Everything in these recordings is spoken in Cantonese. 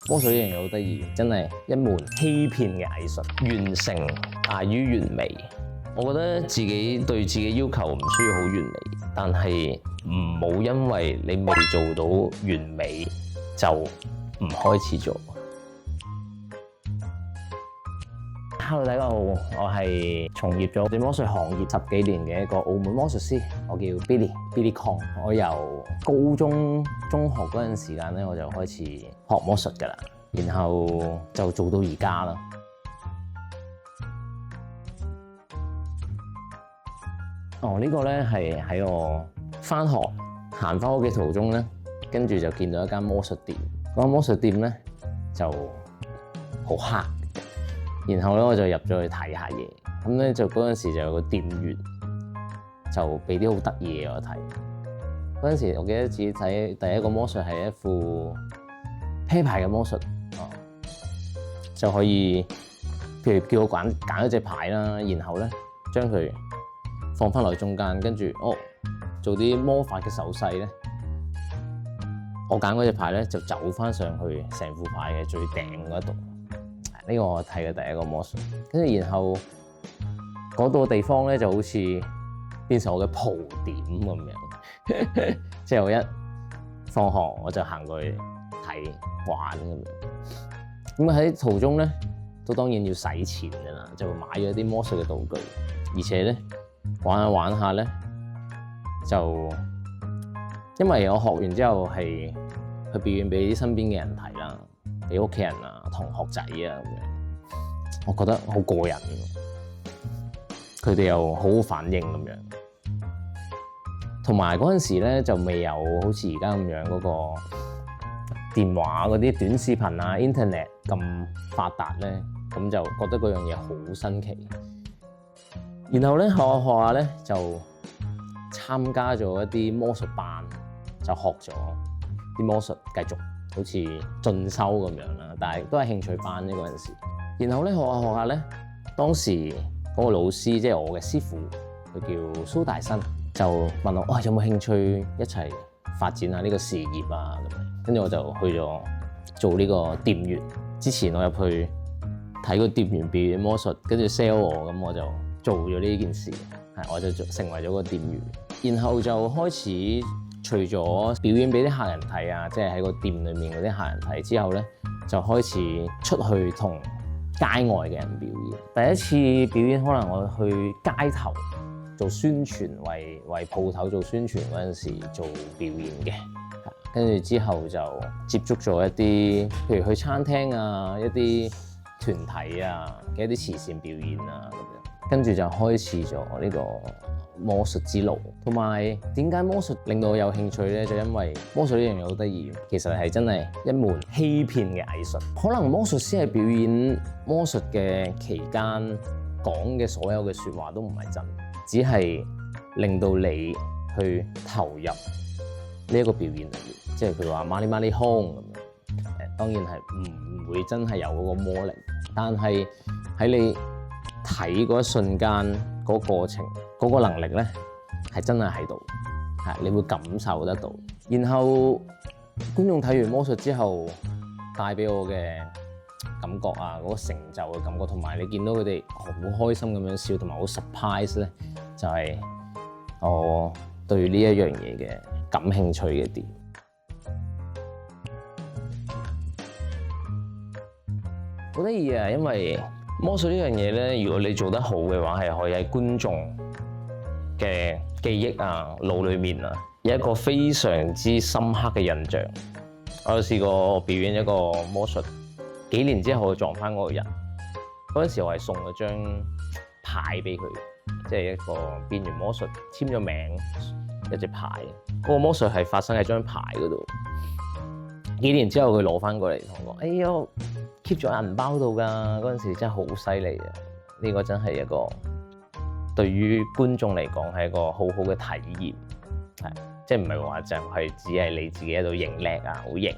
魔術呢樣嘢好得意，真係一門欺騙嘅藝術，完成大於完美。我覺得自己對自己要求唔需要好完美，但係唔好因為你未做到完美就唔開始做。Hello， 大家好，我係從業咗魔術行業10幾年嘅一個澳門魔術師，我叫 Billy Kong。我由高中、中學嗰陣時間咧，我就開始學魔術㗎啦，然後就做到而家啦。呢個咧係喺我返學行返屋企途中咧，跟住就見到一間魔術店。嗰間魔術店咧就好黑，然後咧我就入咗去睇下嘢。咁咧就嗰陣時就有個店員就俾啲好得意嘅我睇。嗰陣時我記得自己睇第一個魔術係一副啤牌嘅魔術，就可以譬如叫我揀一隻牌啦，然後咧將佢放翻落去中間，跟住做啲魔法嘅手勢咧，我揀嗰隻牌咧就走翻上去成副牌嘅最頂嗰度。呢個我睇嘅第一個魔術，跟住然後嗰度地方咧就好似變成我嘅蒲點咁樣，即係我一放學我就行過去睇玩咁樣。咁喺途中咧都當然要使錢㗎啦，就買咗啲魔術嘅道具，而且咧玩下玩下咧，就因為我學完之後係去表演俾身邊嘅人睇啦，俾屋企人啊、同學仔啊咁樣，我覺得好過癮，佢哋又好好反應咁樣。同埋嗰陣時咧就未有好似而家咁樣嗰個電話嗰啲短視頻啊、Internet 咁發達咧，咁就覺得嗰樣嘢好新奇。然後咧學下咧就參加咗一啲魔術班，就學咗啲魔術，繼續好似進修咁樣啦。但係都係興趣班啫嗰陣時。然後咧學下咧，當時嗰個老師即係我嘅師傅，佢叫蘇大新，就問我有冇興趣一齊發展下呢個事業啊咁樣。跟住我就去咗做呢個店員。之前我入去睇個店員表演魔術，跟住 sell 我，咁我就做咗呢件事，我就成為咗個店員。然後就開始除咗表演俾啲客人睇啊，即係喺個店裏面嗰啲客人睇之後咧，就開始出去同街外嘅人表演。第一次表演可能我去街頭做宣傳，為鋪頭做宣傳嗰陣時做表演嘅。跟住之後就接觸咗一啲，譬如去餐廳啊、一啲團體啊嘅一啲慈善表演啊咁樣，跟住就開始咗呢個魔術之路。同埋點解魔術令到我有興趣咧？就因為魔術呢樣嘢好得意，其實係真係一門欺騙嘅藝術。可能魔術師係表演魔術嘅期間講嘅所有嘅説話都唔係真，只係令到你去投入呢一個表演裏面。即係譬如話孖哩空咁樣，當然係唔會真係有嗰個魔力，但係喺你睇嗰一瞬間嗰個過程嗰個能力咧係真係喺度，你會感受得到。然後觀眾睇完魔術之後帶俾我嘅感覺啊，嗰個成就嘅感覺，同埋你見到佢哋好開心咁樣笑，同埋好 surprise 咧，就係我對呢一樣嘢嘅感興趣嘅點。好得意啊！因為魔術呢樣嘢咧，如果你做得好嘅話，係可以喺觀眾嘅記憶啊、腦裏面啊，有一個非常之深刻嘅印象。我有試過表演一個魔術，幾年之後我撞返嗰個人。嗰陣時我係送咗張牌俾佢，即係一個變完魔術簽咗名一隻牌。嗰個魔術係發生喺張牌嗰度。幾年之後佢攞返過嚟同我講：哎呀，keep 咗銀包度㗎，嗰陣時真係好犀利啊！呢個真係一個對於觀眾嚟講係一個好好嘅體驗，即係唔係話就係只係你自己喺度型叻啊，好型。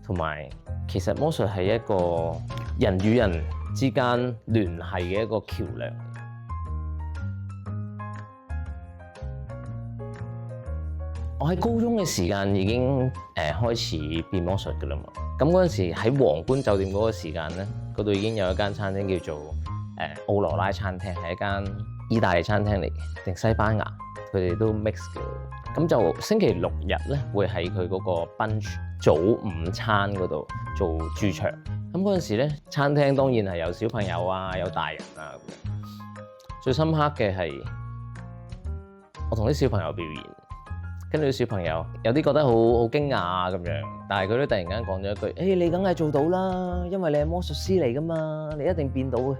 同埋其實魔術係一個人與人之間聯繫嘅一個橋梁。我喺高中嘅時間已經開始變魔術㗎啦嘛。咁嗰陣時喺皇冠酒店嗰個時間咧，嗰度已經有一間餐廳叫做奧羅拉餐廳，係一間意大利餐廳嚟嘅，定西班牙，佢哋都 mix 嘅。咁就星期六日咧，會喺佢嗰個 brunch 早午餐嗰度做駐場。咁嗰陣時咧，餐廳當然係有小朋友啊，有大人啊咁樣。最深刻嘅係我同啲小朋友表演，跟住啲小朋友有啲覺得好驚訝咁樣，但係佢都突然間講咗一句：你梗係做到啦，因為你係魔術師嚟㗎嘛，你一定變到嘅。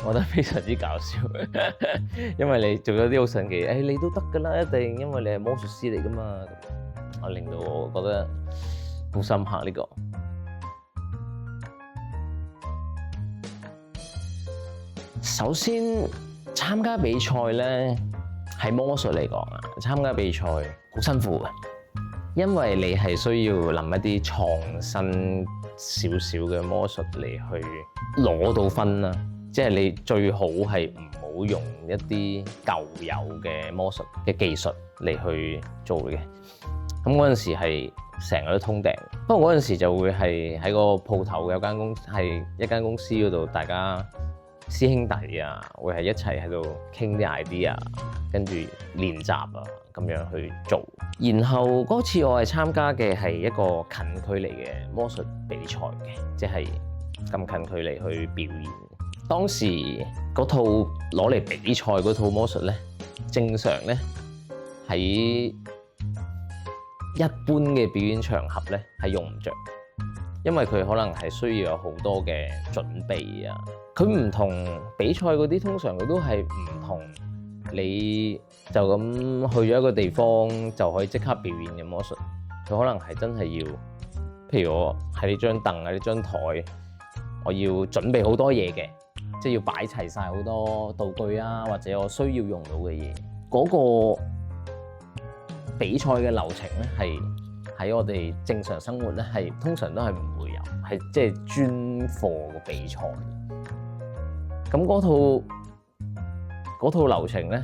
我覺得非常之搞笑，因為你做咗啲好神奇，你都得㗎啦，一定，因為你係魔術師嚟㗎嘛。我令到我覺得好深刻呢個。首先參加比賽咧，喺魔術嚟講啊，參加比賽好辛苦嘅，因為你係需要諗一啲創新少少嘅魔術嚟去攞到分啦。即係你最好係唔好用一啲舊有嘅魔術嘅技術嚟去做嘅。咁嗰陣時係成日都通頂，不過嗰陣時就會係喺個鋪頭有間公係一間公司嗰度，大家師兄弟啊，會係一齊喺度傾啲 idea， 跟住練習啊咁樣去做。然後嗰次我係參加嘅係一個近距離嘅魔術比賽嘅，即係咁近距離去表演。當時嗰套攞嚟比賽嗰套魔術咧，正常咧喺一般嘅表演場合咧係用唔着，因為佢可能係需要有好多嘅準備啊。佢唔同比賽嗰啲，通常佢都係唔同你就咁去咗一個地方就可以即刻表演嘅魔術。佢可能係真係要，譬如我喺呢張凳啊、呢張台，我要準備好多嘢嘅。即係要擺齊晒好多道具啊，或者我需要用到嘅嘢。嗰個比賽嘅流程咧，係喺我哋正常生活咧，係通常都係唔會有，係即係專課嘅比賽。咁嗰套流程咧，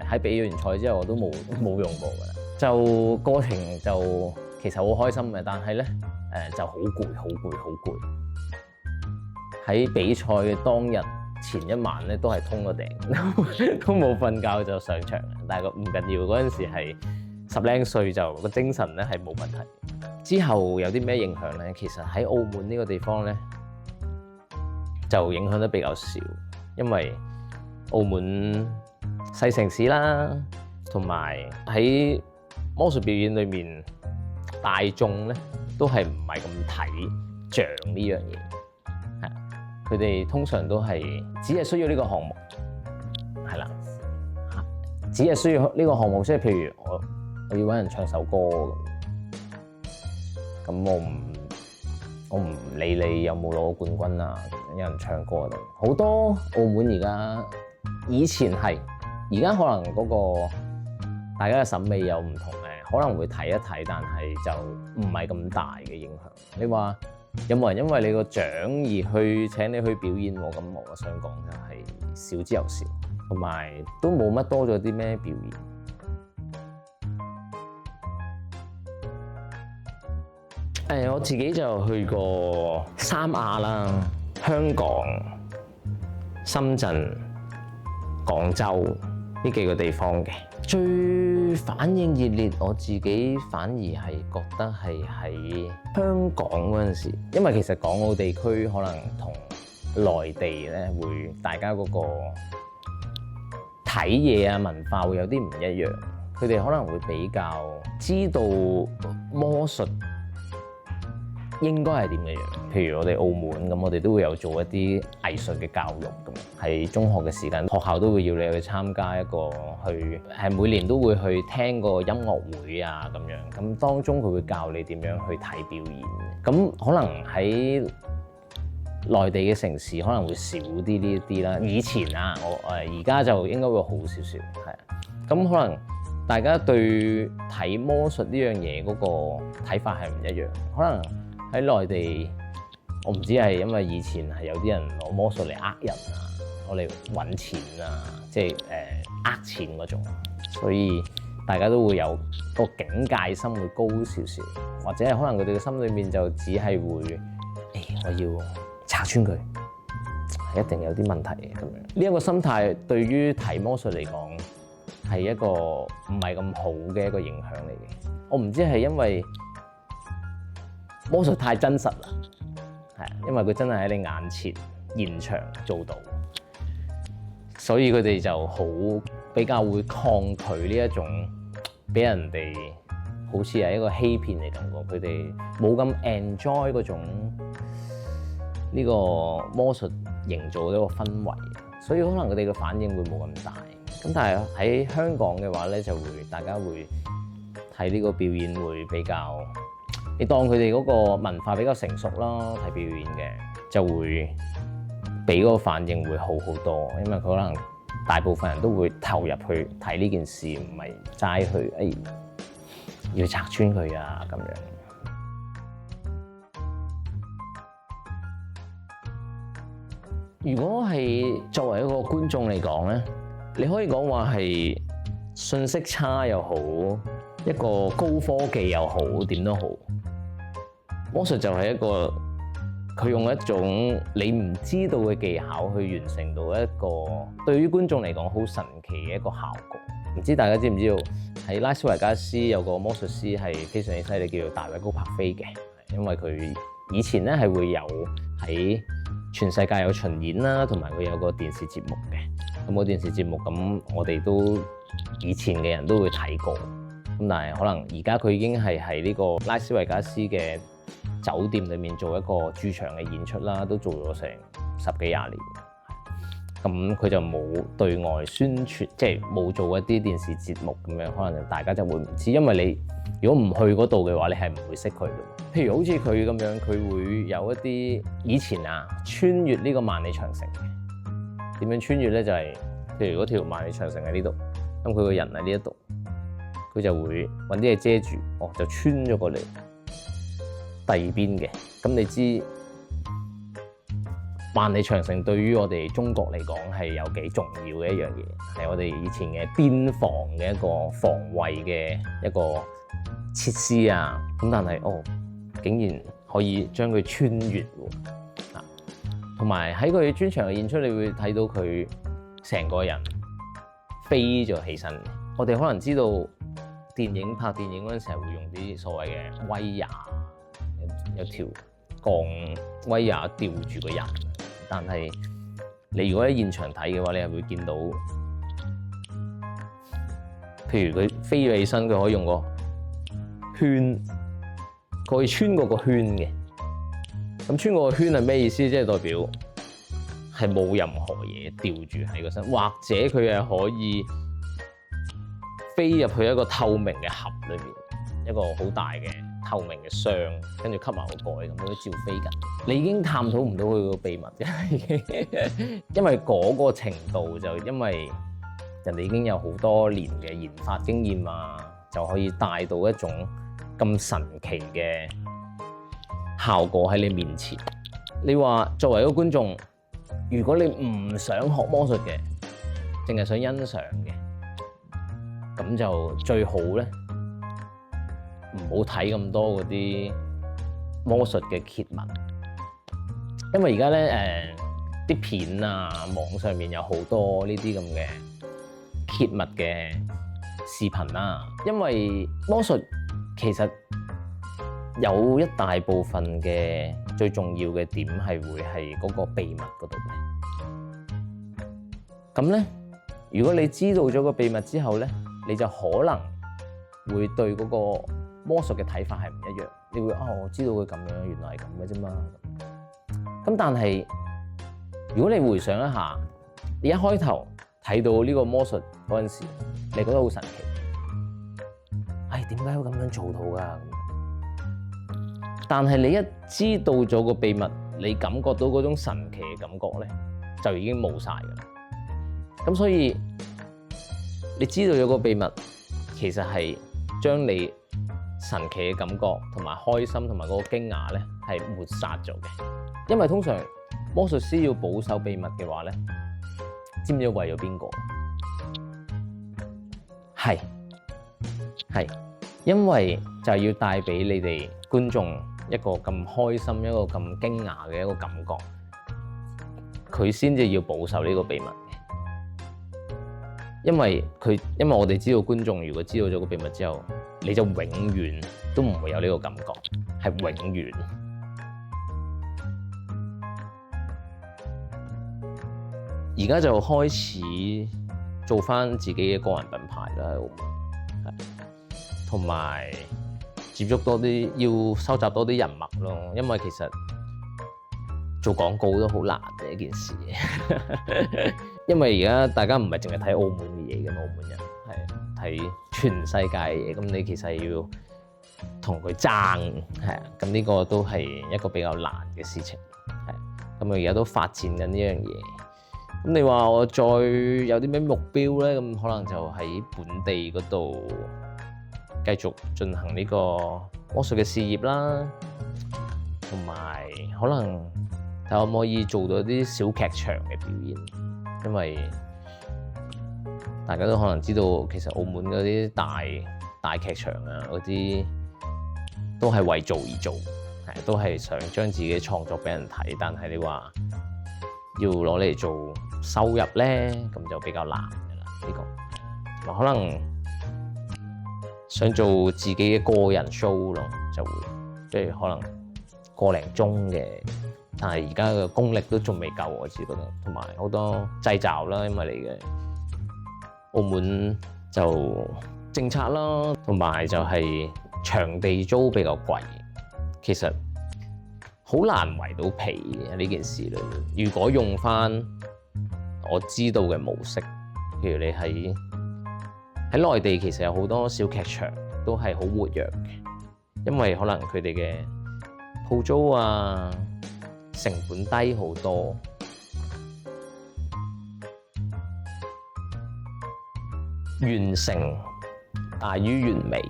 喺比完賽之後我都冇用過㗎啦。就過程就其實好開心嘅，但係咧就好攰。喺比賽嘅當日前一晚咧，都係通咗頂，都冇瞓覺就上場。但係唔緊要，嗰陣時係10零歲，就個精神咧係冇問題。之後有啲咩影響咧？其實喺澳門呢個地方咧，就影響得比較少，因為澳門細城市啦，同埋喺魔術表演裏面，大眾咧都係唔係咁睇像呢樣嘢。佢哋通常都係只係需要呢個項目，係啦，只係需要呢個項目。即係譬如我要揾人唱首歌咁，我唔理你有冇攞冠軍啊，有人唱歌就好多。澳門而家以前係，而家可能嗰個大家嘅審美有唔同嘅，可能會睇一睇，但係就唔係咁大嘅影響。你話有冇人因為你個獎而去請你去表演？咁我想講就係少之又少，同埋都冇乜多咗啲咩表演。我自己就去過三亞啦、香港、深圳、廣州呢幾個地方嘅。最反應熱烈，我自己反而係覺得係喺香港嗰陣時，因為其實港澳地區可能同內地咧會大家嗰個睇嘢啊文化會有啲唔一樣，佢哋可能會比較知道魔術應該係點嘅樣。譬如我哋澳門咁，我哋都會有做一啲藝術嘅教育咁。喺中學嘅時間，學校都會要你去參加一個每年都會去聽個音樂會啊咁樣。咁當中佢會教你點樣去睇表演。咁可能喺內地嘅城市可能會少啲呢一啲啦。以前啊，而家就應該會好少少，係啊。咁可能大家對睇魔術呢樣嘢嗰個睇法係唔一樣，可能喺內地，我唔知係因為以前係有啲人攞魔術嚟呃人啊，攞嚟揾錢啊，即係呃錢嗰種，所以大家都會有個警戒心會高少少，或者係可能佢哋嘅心裏面就只係會，我要拆穿佢，一定有啲問題嘅咁樣。呢一個心態對於睇魔術嚟講係一個唔係咁好嘅一個影響嚟嘅。我唔知係因為魔術太真實啦，係因為佢真係喺你眼前現場做到，所以佢哋就好比較會抗拒呢一種俾人哋好似係一個欺騙嘅感覺，佢哋冇咁 enjoy 嗰種呢個魔術營造嘅一個氛圍，所以可能佢哋嘅反應會冇咁大。咁但係喺香港嘅話咧，就會大家會睇呢個表演會比較，你當佢哋嗰個文化比較成熟啦，睇表演嘅就會俾嗰個反應會好好多，因為佢可能大部分人都會投入去睇呢件事，唔係齋去要拆穿佢啊咁樣。如果係作為一個觀眾嚟講咧，你可以講話係信息差又好，一個高科技又好，點都好。魔術就係一個佢用一種你唔知道嘅技巧去完成到一個對於觀眾嚟講好神奇嘅一個效果。唔知大家知唔知道喺拉斯維加斯有個魔術師係非常之犀利，叫做大衛高柏飛嘅，因為佢以前咧係會有喺全世界有巡演啦，同埋佢有個電視節目嘅。咁個電視節目咁，我哋都以前嘅人都會睇過。咁但係可能而家佢已經係喺呢個拉斯維加斯嘅酒店裏面做一個駐場嘅演出啦，都做咗成10幾20年。咁佢就冇對外宣傳，即係冇做一啲電視節目咁樣，可能大家就會唔知，因為你如果唔去嗰度嘅話，你係唔會識佢嘅。譬如好似佢咁樣，佢會有一啲以前穿越呢個萬里長城嘅。點樣穿越咧？就係譬如嗰條萬里長城喺呢度，咁佢個人喺呢一度，佢就會揾啲嘢遮住，就穿咗過嚟第二邊嘅。咁你知萬里長城對於我哋中國嚟講係有幾重要嘅一樣嘢，係我哋以前嘅邊防嘅一個防衛嘅一個設施啊。咁但係竟然可以將佢穿越喎。同埋喺佢專場嘅演出，你會睇到佢成個人飛咗起身。我哋可能知道拍電影嗰陣時係會用啲所謂嘅威亞，有條鋼威亞吊住個人。但係你如果喺現場睇嘅話，你係會見到，譬如佢飛咗起身，佢可以用個圈，佢可以穿過個圈嘅。咁穿過個圈係咩意思？即係代表係冇任何嘢吊住喺個身，或者佢係可以飛入去一個透明嘅盒裏面，一個好大嘅透明嘅箱，跟住吸埋個蓋咁，佢都照飛緊。你已經探討唔到佢個秘密嘅，因為嗰個程度就因為人哋已經有好多年嘅研發經驗啊，就可以帶到一種咁神奇嘅效果喺你面前。你話作為一個觀眾，如果你唔想學魔術嘅，淨係想欣賞嘅，咁就最好咧，唔好睇咁多嗰啲魔術嘅揭密，因為而家咧啲片啊，網上面有好多呢啲咁嘅揭密嘅視頻啦。因為魔術其實有一大部分嘅最重要嘅點係會係嗰個秘密嗰度嘅。咁咧，如果你知道咗個秘密之後咧，你就可能會對嗰個魔術嘅睇法係唔一樣。你會我知道佢咁樣，原來係咁嘅啫嘛。咁但係如果你回想一下，你一開頭睇到呢個魔術嗰陣時，你覺得好神奇。點解會咁樣做到㗎？但係你一知道咗個秘密，你感覺到嗰種神奇嘅感覺咧，就已經冇晒㗎啦。咁所以你知道咗個秘密，其實係將你神奇嘅感覺同埋開心同埋嗰個驚訝咧，係抹殺咗嘅。因為通常魔術師要保守秘密嘅話咧，知唔知為咗邊個？係係因為就係要帶俾你哋觀眾一個咁開心、一個咁驚訝嘅一個感覺，佢先至要保守呢個秘密嘅。因為我哋知道觀眾如果知道咗個秘密之後，你就永遠都唔會有呢個感覺，係永遠。而家就開始做返自己嘅個人品牌啦，喺澳門，同埋接觸多啲，要收集多啲人脈咯。因為其實做廣告都好難嘅一件事，因為而家大家唔係淨係睇澳門嘅嘢嘅，澳門人係睇全世界嘅嘢，咁你其實要同佢爭，係啊，咁呢個都係一個比較難嘅事情，係，咁我而家都發展緊呢樣嘢。咁你話我再有啲咩目標咧？咁可能就喺本地嗰度繼續進行呢個魔術嘅事業啦，同埋可能睇可唔可以做到啲小劇場嘅表演，因為大家都可能知道，其實澳門嗰啲大劇場啊，嗰啲都係為做而做，係都係想將自己創作俾人睇，但係你話要攞嚟做收入咧，咁就比較難㗎啦。呢個同埋可能想做自己嘅個人 show 咯，就會即係可能個零鐘嘅，但係而家嘅功力都仲未夠，我自己覺得，同埋好多掣肘啦，因為你嘅澳門就政策啦，同埋就係場地租比較貴，其實好難圍到皮嘅呢件事裏面。如果用返我知道嘅模式，譬如你喺內地，其實有好多小劇場都係好活躍嘅，因為可能佢哋嘅鋪租啊成本低好多。完成大於完美，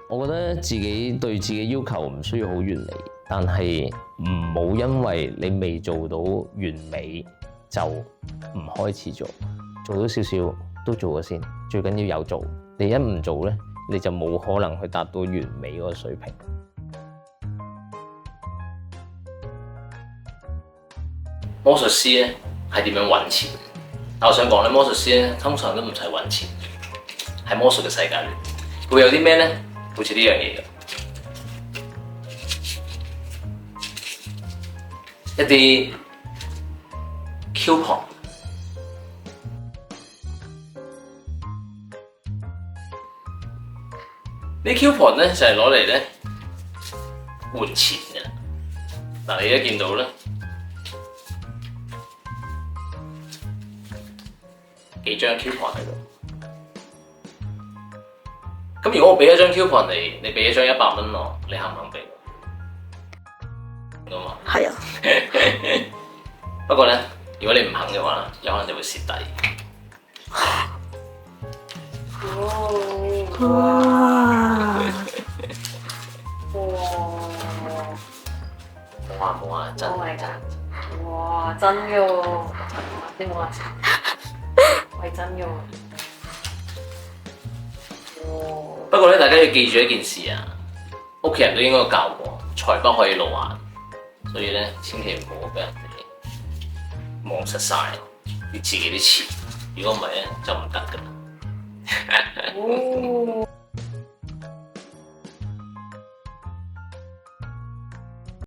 我覺得自己對自己要求唔需要好完美，但係唔好因為你未做到完美就唔開始做，做到少少都做咗先，最緊要有做。你一唔做咧，你就冇可能去達到完美嗰個水平。魔術師咧係點樣揾錢？但我想講咧，魔術師咧通常都唔使揾錢。喺魔術嘅世界裏，會有啲咩咧？好似呢樣嘢咁，一啲 coupon。呢 coupon 咧就係攞嚟咧換錢嘅。嗱，你而家見到咧幾張 coupon 喺度。咁如果我俾一張 coupon 你俾一張100蚊我，你肯唔肯俾？咁啊？係啊。不過咧，如果你唔肯嘅話，有可能就會蝕底。哇！冇啊，真係真。哇！真嘅喎，你冇話係真嘅喎。不過咧，大家要記住一件事啊，屋企人都應該教過，財不可以露眼，所以咧千祈唔好俾人哋望實晒你自己啲錢，如果唔係咧就唔得㗎啦。